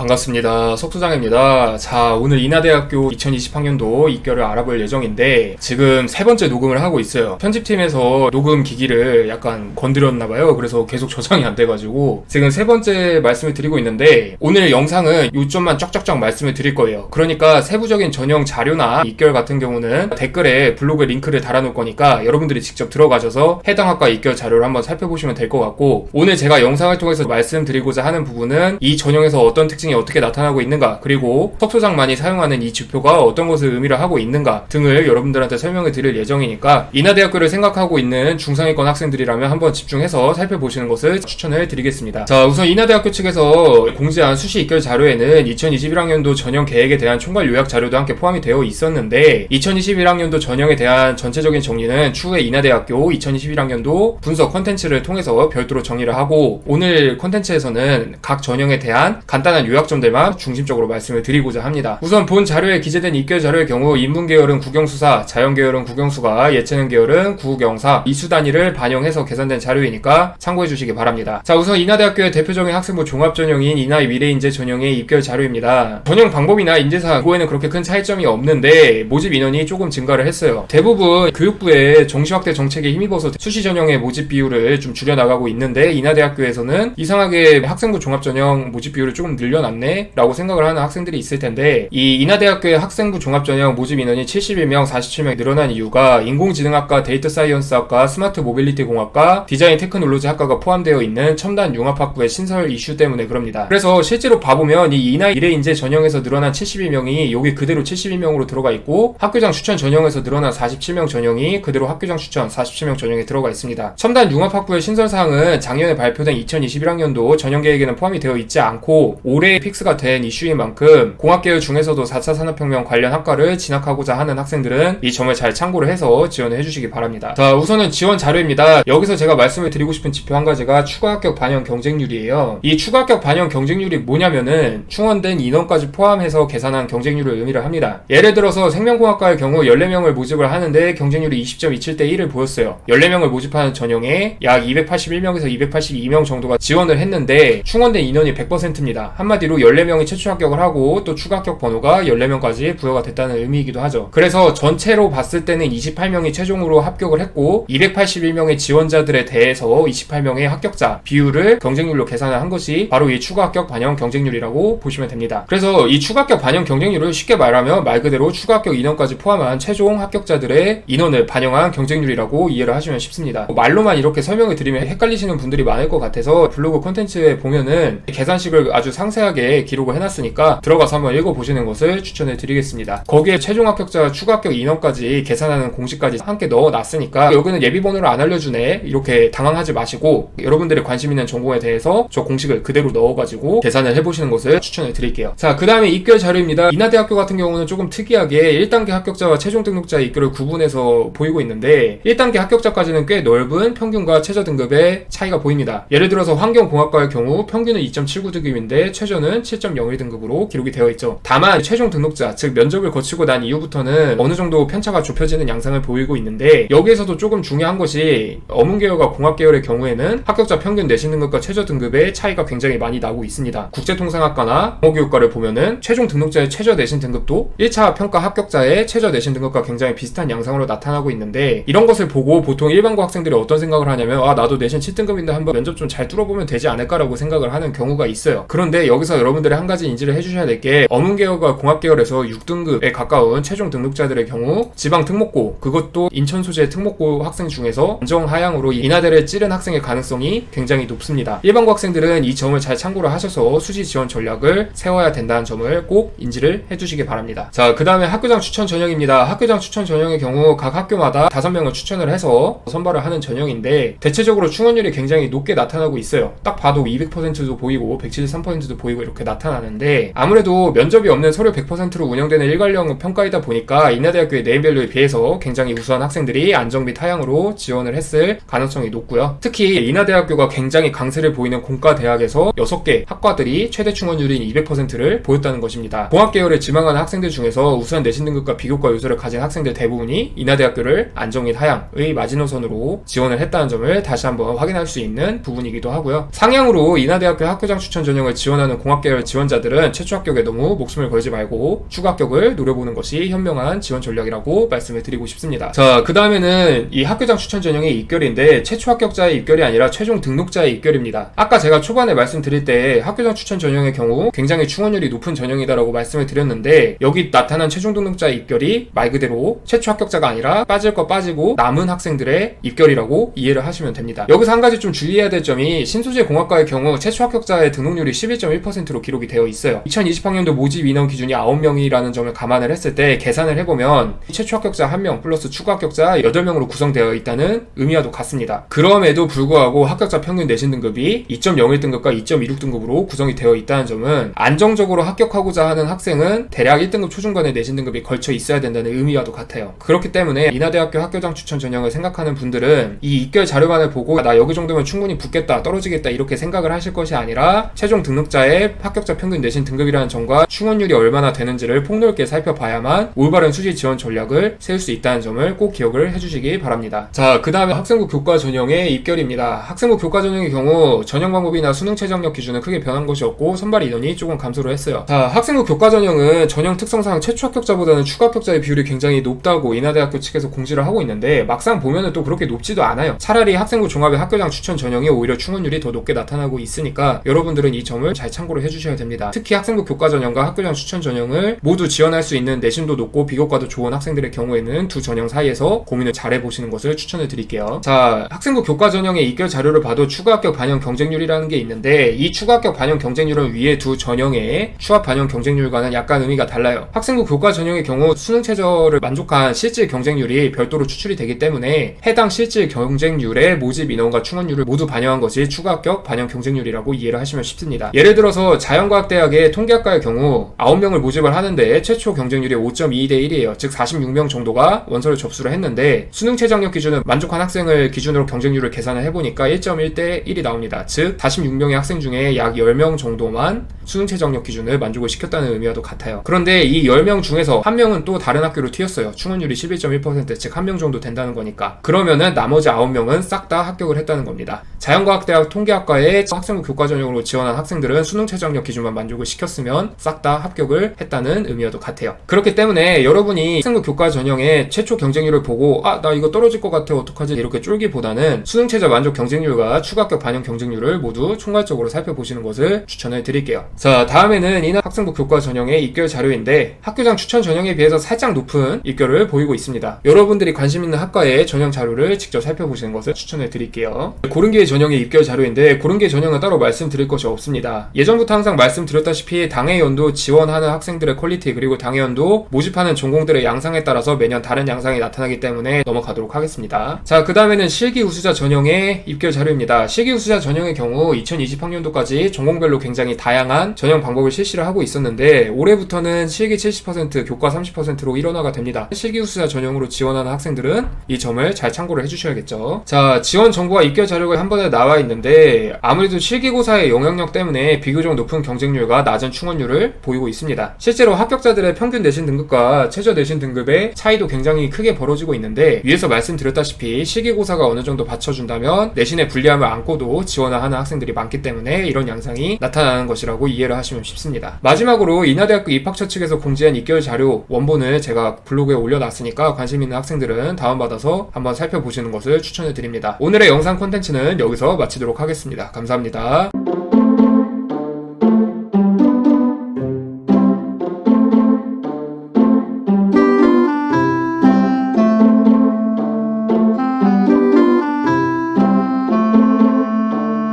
반갑습니다. 석수장입니다. 자, 오늘 인하대학교 2020학년도 입결을 알아볼 예정인데 지금 세 번째 녹음을 하고 있어요. 편집팀에서 녹음 기기를 약간 건드렸나봐요. 그래서 계속 저장이 안 돼가지고 지금 세 번째 말씀을 드리고 있는데 오늘 영상은 요점만 쫙쫙쫙 말씀을 드릴 거예요. 그러니까 세부적인 전형 자료나 입결 같은 경우는 댓글에 블로그 링크를 달아놓을 거니까 여러분들이 직접 들어가셔서 해당 학과 입결 자료를 한번 살펴보시면 될 것 같고, 오늘 제가 영상을 통해서 말씀드리고자 하는 부분은 이 전형에서 어떤 특징이 어떻게 나타나고 있는가, 그리고 석소장만이 사용하는 이 지표가 어떤 것을 의미를 하고 있는가 등을 여러분들한테 설명을 드릴 예정이니까 인하대학교를 생각하고 있는 중상위권 학생들이라면 한번 집중해서 살펴보시는 것을 추천을 드리겠습니다. 자, 우선 인하대학교 측에서 공지한 수시 입결 자료에는 2021학년도 전형 계획에 대한 총괄 요약 자료도 함께 포함이 되어 있었는데 2021학년도 전형에 대한 전체적인 정리는 추후에 인하대학교 2021학년도 분석 컨텐츠를 통해서 별도로 정리를 하고, 오늘 컨텐츠에서는 각 전형에 대한 간단한 요약점들만 중심적으로 말씀을 드리고자 합니다. 우선 본 자료에 기재된 입결 자료의 경우 인문계열은 국영수사, 자연계열은 국영수가, 예체능 계열은 국영사, 이수 단위를 반영해서 계산된 자료이니까 참고해 주시기 바랍니다. 자, 우선 인하대학교의 대표적인 학생부 종합전형인 인하의 미래인재 전형의 입결 자료입니다. 전형 방법이나 인재상 그거에는 그렇게 큰 차이점이 없는데 모집 인원이 조금 증가를 했어요. 대부분 교육부의 정시확대 정책에 힘입어서 수시 전형의 모집 비율을 좀 줄여나가고 있는데 인하대학교에서는 이상하게 학생부 종합전형 모집 비율을 조금 늘려놨네 라고 생각을 하는 학생들이 있을 텐데, 이 인하대학교의 학생부 종합전형 모집 인원이 71명, 47명 늘어난 이유가 인공지능학과, 데이터 사이언스학과, 스마트 모빌리티 공학과, 디자인 테크놀로지 학과가 포함되어 있는 첨단 융합학부의 신설 이슈 때문에 그럽니다. 그래서 실제로 봐보면 이 인하 미래인재 전형에서 늘어난 72명이 여기 그대로 72명으로 들어가 있고, 학교장 추천 전형에서 늘어난 47명 전형이 그대로 학교장 추천 47명 전형에 들어가 있습니다. 첨단 융합학부의 신설사항은 작년에 발표된 2021학년도 전형 계획에는 포함이 되어 있지 않고 올해 픽스가 된 이슈인 만큼 공학계열 중에서도 4차 산업혁명 관련 학과를 진학하고자 하는 학생들은 이 점을 잘 참고를 해서 지원을 해주시기 바랍니다. 자, 우선은 지원 자료입니다. 여기서 제가 말씀을 드리고 싶은 지표 한 가지가 추가 합격 반영 경쟁률이에요. 이 추가 합격 반영 경쟁률이 뭐냐면은 충원된 인원까지 포함해서 계산한 경쟁률을 의미를 합니다. 예를 들어서 생명공학과의 경우 14명을 모집을 하는데 경쟁률이 20.27대 1을 보였어요. 14명을 모집하는 전형에 약 281명에서 282명 정도가 지원을 했는데 충원된 인원이 100%입니다. 한마디로 14명이 최초 합격을 하고 또 추가 합격 번호가 14명까지 부여가 됐다는 의미이기도 하죠. 그래서 전체로 봤을 때는 28명이 최종으로 합격을 했고 281명의 지원자들에 대해서 28명의 합격자 비율을 경쟁률로 계산을 한 것이 바로 이 추가 합격 반영 경쟁률이라고 보시면 됩니다. 그래서 이 추가 합격 반영 경쟁률을 쉽게 말하면 말 그대로 추가 합격 인원까지 포함한 최종 합격자들의 인원을 반영한 경쟁률이라고 이해를 하시면 쉽습니다. 말로만 이렇게 설명을 드리면 헷갈리시는 분들이 많을 것 같아서 블로그 콘텐츠에 보면은 계산식을 아주 상세하게 기록을 해놨으니까 들어가서 한번 읽어보시는 것을 추천해 드리겠습니다. 거기에 최종 합격자 추가 합격 인원까지 계산하는 공식까지 함께 넣어놨으니까 여기는 예비번호를 안 알려주네 이렇게 당황하지 마시고 여러분들이 관심 있는 전공에 대해서 저 공식을 그대로 넣어가지고 계산을 해보시는 것을 추천해 드릴게요. 자, 그 다음에 입결 자료입니다. 인하대학교 같은 경우는 조금 특이하게 1단계 합격자와 최종 등록자의 입결을 구분해서 보이고 있는데 1단계 합격자까지는 꽤 넓은 평균과 최저 등급의 차이가 보입니다. 예를 들어서 환경공학과의 경우 평균은 2.79등급인데 최저는 7.01등급으로 기록이 되어 있죠. 다만 최종 등록자, 즉 면접을 거치고 난 이후부터는 어느 정도 편차가 좁혀지는 양상을 보이고 있는데, 여기에서도 조금 중요한 것이 어문계열과 공학계열의 경우에는 합격자 평균 내신 등급과 최저 등급의 차이가 굉장히 많이 나고 있습니다. 국제통상학과나 영어교육과를 보면은 최종 등록자의 최저 내신 등급도 1차 평가 합격자의 최저 내신 등급과 굉장히 비슷한 양상으로 나타나고 있는데, 이런 것을 보고 보통 일반고 학생들이 어떤 생각을 하냐면 나도 내신 7등급인데 한번 면접 좀 잘 뚫어보면 되지 않을까라고 생각을 하는 경우가 있어요. 그런데 여기서 여러분들이 한 가지 인지를 해주셔야 될 게, 어문계열과 공학계열에서 6등급에 가까운 최종 등록자들의 경우 지방 특목고, 그것도 인천 소재 특목고 학생 중에서 안정 하향으로 인하대를 찌른 학생의 가능성이 굉장히 높습니다. 일반고 학생들은 이 점을 잘 참고를 하셔서 수시 지원 전략을 세워야 된다는 점을 꼭 인지를 해주시기 바랍니다. 자, 그 다음에 학교장 추천 전형입니다. 학교장 추천 전형의 경우 각 학교마다 5명을 추천을 해서 선발을 하는 전형인데 대체적으로 충원율이 굉장히 높게 나타나고 있어요. 딱 봐도 200%도 보이고 173%도 보이고 이렇게 나타나는데, 아무래도 면접이 없는 서류 100%로 운영되는 일괄형 평가이다 보니까 인하대학교의 네임밸류에 비해서 굉장히 우수한 학생들이 안정 및 하향으로 지원을 했을 가능성이 높고요. 특히 인하대학교가 굉장히 강세를 보이는 공과대학에서 6개 학과들이 최대 충원율인 200%를 보였다는 것입니다. 공학계열을 지망하는 학생들 중에서 우수한 내신 등급과 비교과 요소를 가진 학생들 대부분이 인하대학교를 안정 및 하향의 마지노선으로 지원을 했다는 점을 다시 한번 확인할 수 있는 부분이기도 하고요. 상향으로 인하대학교 학교장 추천 전형을 지원하는 공학 공학계열 지원자들은 최초 합격에 너무 목숨을 걸지 말고 추가 합격을 노려보는 것이 현명한 지원 전략이라고 말씀을 드리고 싶습니다. 자, 그 다음에는 이 학교장 추천 전형의 입결인데 최초 합격자의 입결이 아니라 최종 등록자의 입결입니다. 아까 제가 초반에 말씀드릴 때 학교장 추천 전형의 경우 굉장히 충원율이 높은 전형이다라고 말씀을 드렸는데 여기 나타난 최종 등록자의 입결이 말 그대로 최초 합격자가 아니라 빠질 거 빠지고 남은 학생들의 입결이라고 이해를 하시면 됩니다. 여기서 한 가지 좀 주의해야 될 점이 신소재 공학과의 경우 최초 합격자의 등록률이 11.1%로 기록이 되어 있어요. 2020학년도 모집 인원 기준이 9명이라는 점을 감안을 했을 때 계산을 해보면 최초 합격자 1명 플러스 추가 합격자 8명으로 구성되어 있다는 의미와도 같습니다. 그럼에도 불구하고 합격자 평균 내신 등급이 2.01등급과 2.26등급으로 구성이 되어 있다는 점은 안정적으로 합격하고자 하는 학생은 대략 1등급 초중반의 내신 등급이 걸쳐 있어야 된다는 의미와도 같아요. 그렇기 때문에 인하대학교 학교장 추천 전형을 생각하는 분들은 이 입결 자료만을 보고 나 여기 정도면 충분히 붙겠다 떨어지겠다 이렇게 생각을 하실 것이 아니라 최종 등록자의 합격자 평균 내신 등급이라는 점과 충원율이 얼마나 되는지를 폭넓게 살펴봐야만 올바른 수시 지원 전략을 세울 수 있다는 점을 꼭 기억을 해주시기 바랍니다. 자, 그 다음에 학생부 교과 전형의 입결입니다. 학생부 교과 전형의 경우 전형 방법이나 수능 최저학력 기준은 크게 변한 것이 없고 선발 인원이 조금 감소를 했어요. 자, 학생부 교과 전형은 전형 특성상 최초 합격자보다는 추가 합격자의 비율이 굉장히 높다고 인하대학교 측에서 공지를 하고 있는데 막상 보면은 또 그렇게 높지도 않아요. 차라리 학생부 종합의 학교장 추천 전형이 오히려 충원율이 더 높게 나타나고 있으니까 여러분들은 이 점을 잘 참고를 해주셔야 됩니다. 특히 학생부 교과 전형과 학교장 추천 전형을 모두 지원할 수 있는 내신도 높고 비교과도 좋은 학생들의 경우에는 두 전형 사이에서 고민을 잘 해보시는 것을 추천을 드릴게요. 자, 학생부 교과 전형의 입결 자료를 봐도 추가 합격 반영 경쟁률이라는 게 있는데 이 추가 합격 반영 경쟁률은 위에 두 전형의 추합 반영 경쟁률과는 약간 의미가 달라요. 학생부 교과 전형의 경우 수능 최저를 만족한 실질 경쟁률이 별도로 추출이 되기 때문에 해당 실질 경쟁률의 모집 인원과 충원율을 모두 반영한 것이 추가 합격 반영 경쟁률이라고 이해를 하시면 쉽습니다. 예를 들어서 자연과학대학의 통계학과의 경우 9명을 모집을 하는데 최초 경쟁률이 5.22대 1이에요. 즉 46명 정도가 원서를 접수를 했는데 수능 최저학력 기준은 만족한 학생을 기준으로 경쟁률을 계산을 해보니까 1.1대 1이 나옵니다. 즉 46명의 학생 중에 약 10명 정도만 수능 최저학력 기준을 만족을 시켰다는 의미와도 같아요. 그런데 이 10명 중에서 한 명은 또 다른 학교로 튀었어요. 충원율이 11.1%, 즉 한 명 정도 된다는 거니까. 그러면은 나머지 9명은 싹 다 합격을 했다는 겁니다. 자연과학대학 통계학과에 학생부 교과 전형으로 지원한 학생들은 수능 최저학력 기준만 만족을 시켰으면 싹 다 합격을 했다는 의미와도 같아요. 그렇기 때문에 여러분이 학생부 교과 전형의 최초 경쟁률을 보고 나 이거 떨어질 것 같아 어떡하지 이렇게 쫄기보다는 수능 최저 만족 경쟁률과 추가 합격 반영 경쟁률을 모두 총괄적으로 살펴보시는 것을 추천을 드릴게요. 자, 다음에는 이날 학생부 교과 전형의 입결 자료인데 학교장 추천 전형에 비해서 살짝 높은 입결을 보이고 있습니다. 여러분들이 관심 있는 학과의 전형 자료를 직접 살펴보시는 것을 추천을 드릴게요. 고른기의 전형의 입결 자료인데 고른기의 전형은 따로 말씀드릴 것이 없습니다. 예전부터 항상 말씀드렸다시피 당해연도 지원하는 학생들의 퀄리티 그리고 당해연도 모집하는 전공들의 양상에 따라서 매년 다른 양상이 나타나기 때문에 넘어가도록 하겠습니다. 자, 그 다음에는 실기 우수자 전형의 입결 자료입니다. 실기 우수자 전형의 경우 2020학년도까지 전공별로 굉장히 다양한 전형 방법을 실시를 하고 있었는데 올해부터는 실기 70%, 교과 30%로 일원화가 됩니다. 실기 우수자 전형으로 지원하는 학생들은 이 점을 잘 참고를 해주셔야겠죠. 자, 지원 정보와 입결 자료가 한 번에 나와 있는데 아무래도 실기고사의 영향력 때문에 비교적 높은 경쟁률과 낮은 충원율을 보이고 있습니다. 실제로 합격자들의 평균 내신 등급과 최저 내신 등급의 차이도 굉장히 크게 벌어지고 있는데 위에서 말씀드렸다시피 실기고사가 어느 정도 받쳐준다면 내신의 불리함을 안고도 지원을 하는 학생들이 많기 때문에 이런 양상이 나타나는 것이라고 이해를 하시면 쉽습니다. 마지막으로 인하대학교 입학처 측에서 공지한 입결 자료 원본을 제가 블로그에 올려놨으니까 관심 있는 학생들은 다운받아서 한번 살펴보시는 것을 추천해 드립니다. 오늘의 영상 콘텐츠는 여기서 마치도록 하겠습니다. 감사합니다.